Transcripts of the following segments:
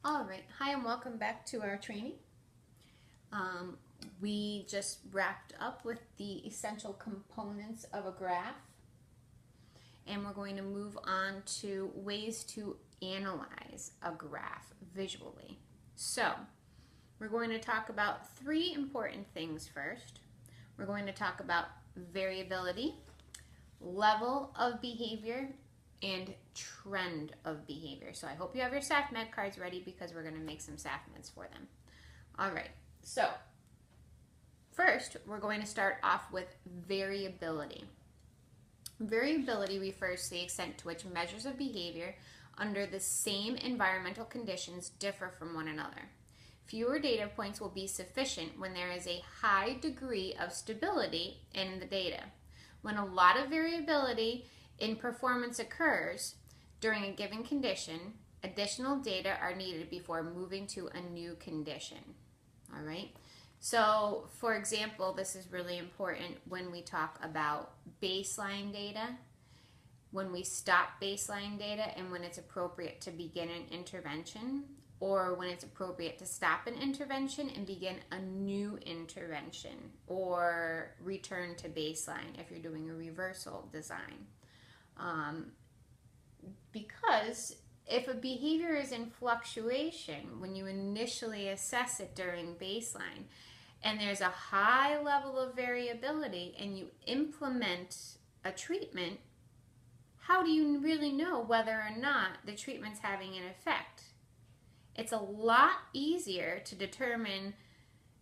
All right, hi and welcome back to our training. We just wrapped up with the essential components of a graph, and we're going to move on to ways to analyze a graph visually. So, we're going to talk about three important things first. We're going to talk about variability, level of behavior, and trend of behavior. So I hope you have your SAFMED cards ready because we're going to make some SAFMEDs for them. All right, so first we're going to start off with variability. Variability refers to the extent to which measures of behavior under the same environmental conditions differ from one another. Fewer data points will be sufficient when there is a high degree of stability in the data. When a lot of variability in performance occurs during a given condition, additional data are needed before moving to a new condition. All right. So, for example, this is really important when we talk about baseline data, when we stop baseline data, and when it's appropriate to begin an intervention, or when it's appropriate to stop an intervention and begin a new intervention, or return to baseline if you're doing a reversal design. Because if a behavior is in fluctuation when you initially assess it during baseline, and there's a high level of variability and you implement a treatment, how do you really know whether or not the treatment's having an effect? It's a lot easier to determine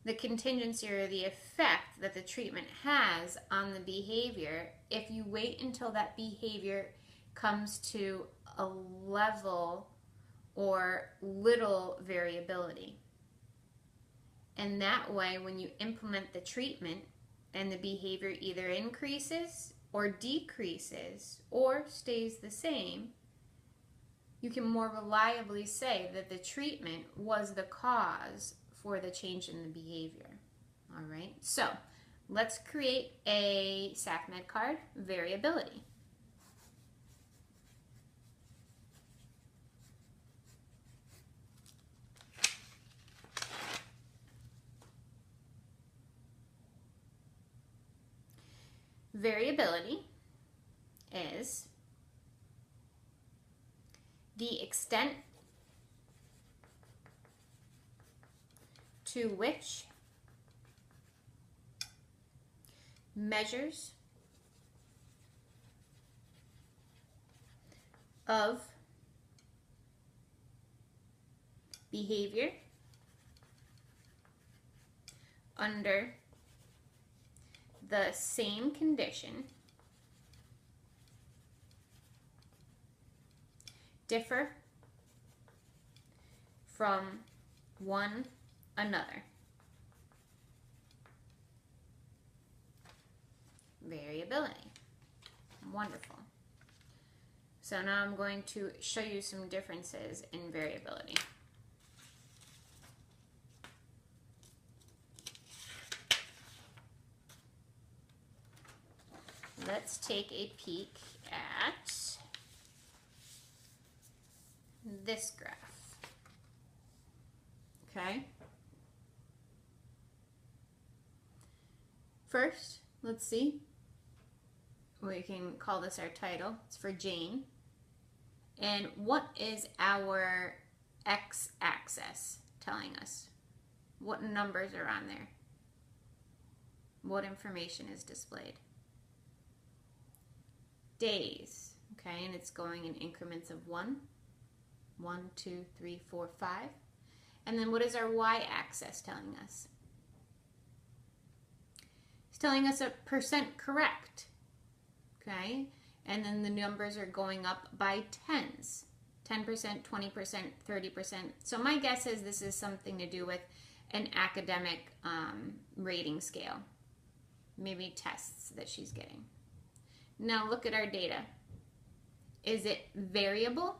the contingency or the effect that the treatment has on the behavior if you wait until that behavior comes to a level or little variability. And that way, when you implement the treatment and the behavior either increases or decreases or stays the same, you can more reliably say that the treatment was the cause for the change in the behavior. All right, so let's create a SAFMED card, variability. Variability is the extent to which measures of behavior under the same condition differ from one another. Variability. Wonderful. So now I'm going to show you some differences in variability. Let's take a peek at this graph. Okay. First, let's see. We can call this our title. It's for Jane. And what is our x-axis telling us? What numbers are on there? What information is displayed? Days, okay, and it's going in increments of 1, 2, 3, 4, 5. And then what is our y-axis telling us? It's telling us a percent correct, okay? And then the numbers are going up by tens, 10%, 20%, 30%. So my guess is this is something to do with an academic rating scale, maybe tests that she's getting. Now look at our data. Is it variable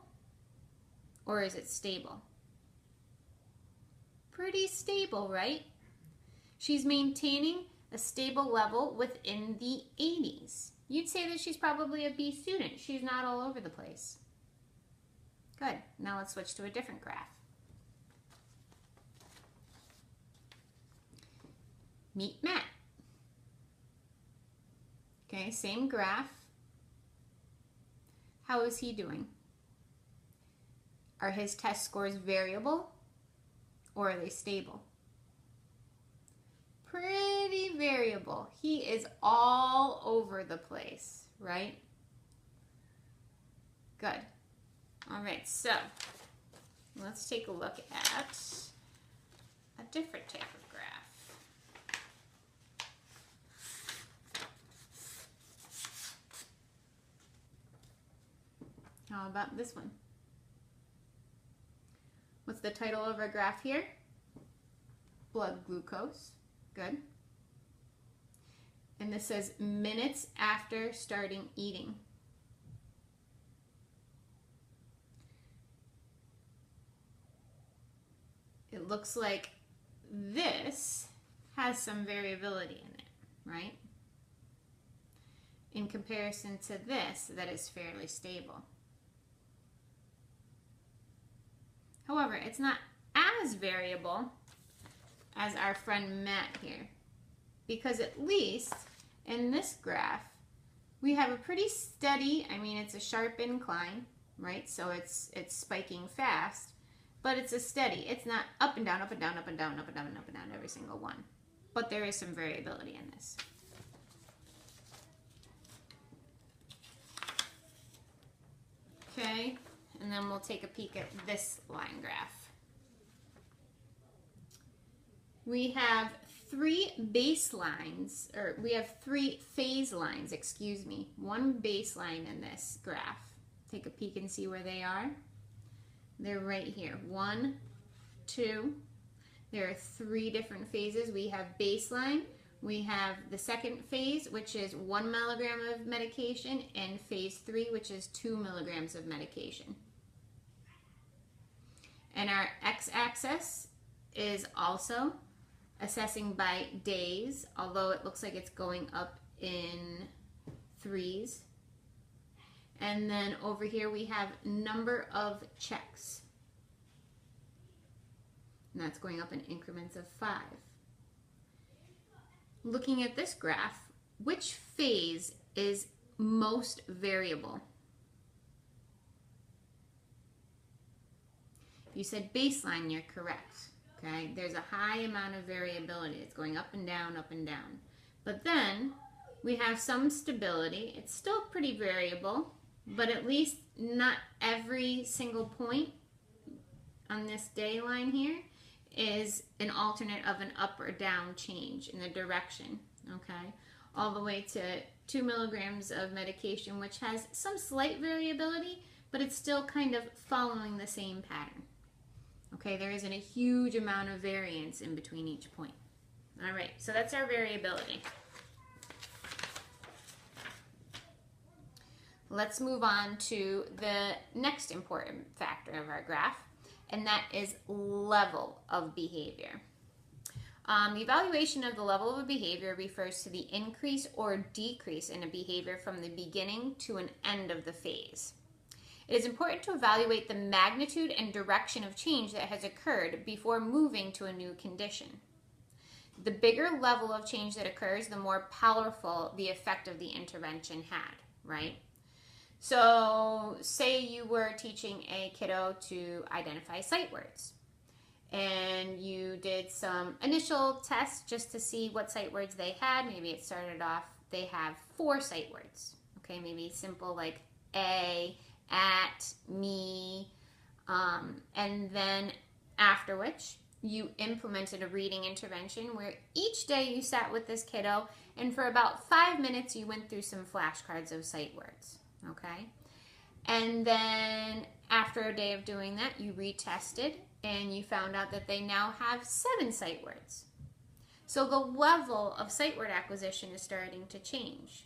or is it stable? Pretty stable, right? She's maintaining a stable level within the 80s. You'd say that she's probably a B student. She's not all over the place. Good. Now let's switch to a different graph. Meet Matt. Okay, same graph. How is he doing? Are his test scores variable or are they stable? Pretty variable. He is all over the place, right? Good. All right, so let's take a look at a different type of graph. How about this one? What's the title of our graph here? Blood glucose. Good. And this says minutes after starting eating. It looks like this has some variability in it, right? In comparison to this, that is fairly stable. However, it's not as variable as our friend Matt here, because at least in this graph, we have a pretty steady, I mean, it's a sharp incline, right? So it's spiking fast, but it's a steady. It's not up and down, up and down, up and down, up and down, up and down, every single one. But there is some variability in this. Okay, and then we'll take a peek at this line graph. We have three baselines, or we have three phase lines, excuse me. One baseline in this graph. Take a peek and see where they are. They're right here. 1, 2. There are three different phases. We have baseline. We have the second phase, which is 1 milligram of medication, and phase 3, which is 2 milligrams of medication. And our x-axis is also assessing by days, although it looks like it's going up in threes. And then over here we have number of checks. And that's going up in increments of 5. Looking at this graph, which phase is most variable? If you said baseline, you're correct. Okay, there's a high amount of variability. It's going up and down, up and down. But then we have some stability. It's still pretty variable, but at least not every single point on this day line here is an alternate of an up or down change in the direction, okay? All the way to 2 milligrams of medication, which has some slight variability, but it's still kind of following the same pattern. Okay, there isn't a huge amount of variance in between each point. All right, so that's our variability. Let's move on to the next important factor of our graph, and that is level of behavior. The evaluation of the level of a behavior refers to the increase or decrease in a behavior from the beginning to an end of the phase. It is important to evaluate the magnitude and direction of change that has occurred before moving to a new condition. The bigger level of change that occurs, the more powerful the effect of the intervention had, right? So say you were teaching a kiddo to identify sight words, and you did some initial tests just to see what sight words they had. Maybe it started off, they have 4 sight words. Okay, maybe simple like a, at, me, and then after which you implemented a reading intervention where each day you sat with this kiddo and for about 5 minutes you went through some flashcards of sight words, okay? And then after a day of doing that, you retested and you found out that they now have 7 sight words. So the level of sight word acquisition is starting to change.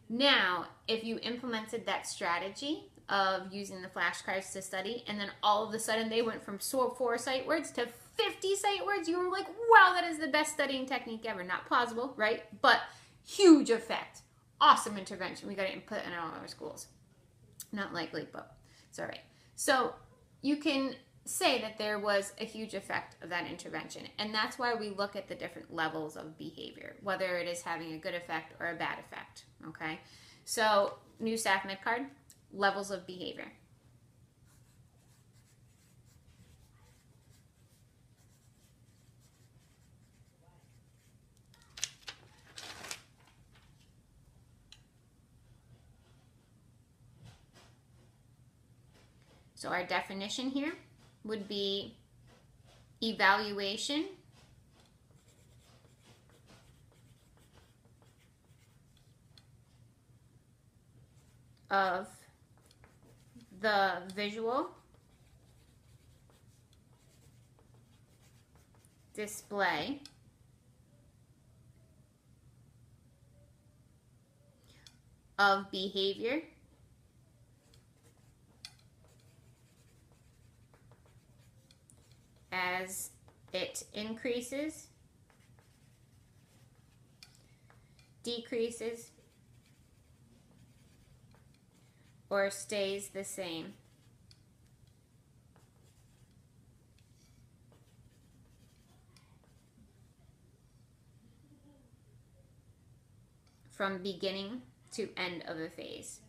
Now, if you implemented that strategy of using the flashcards to study, and then all of a sudden they went from 4 sight words to 50 sight words, you were like, wow, that is the best studying technique ever. Not plausible, right? But huge effect. Awesome intervention. We got to put it in all our schools. Not likely, but it's all right. So you can say that there was a huge effect of that intervention. And that's why we look at the different levels of behavior, whether it is having a good effect or a bad effect. Okay, so new staff med card, levels of behavior. So our definition here would be evaluation of the visual display of behavior as it increases, decreases, or stays the same. From beginning to end of a phase.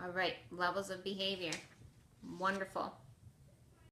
All right, levels of behavior. Wonderful.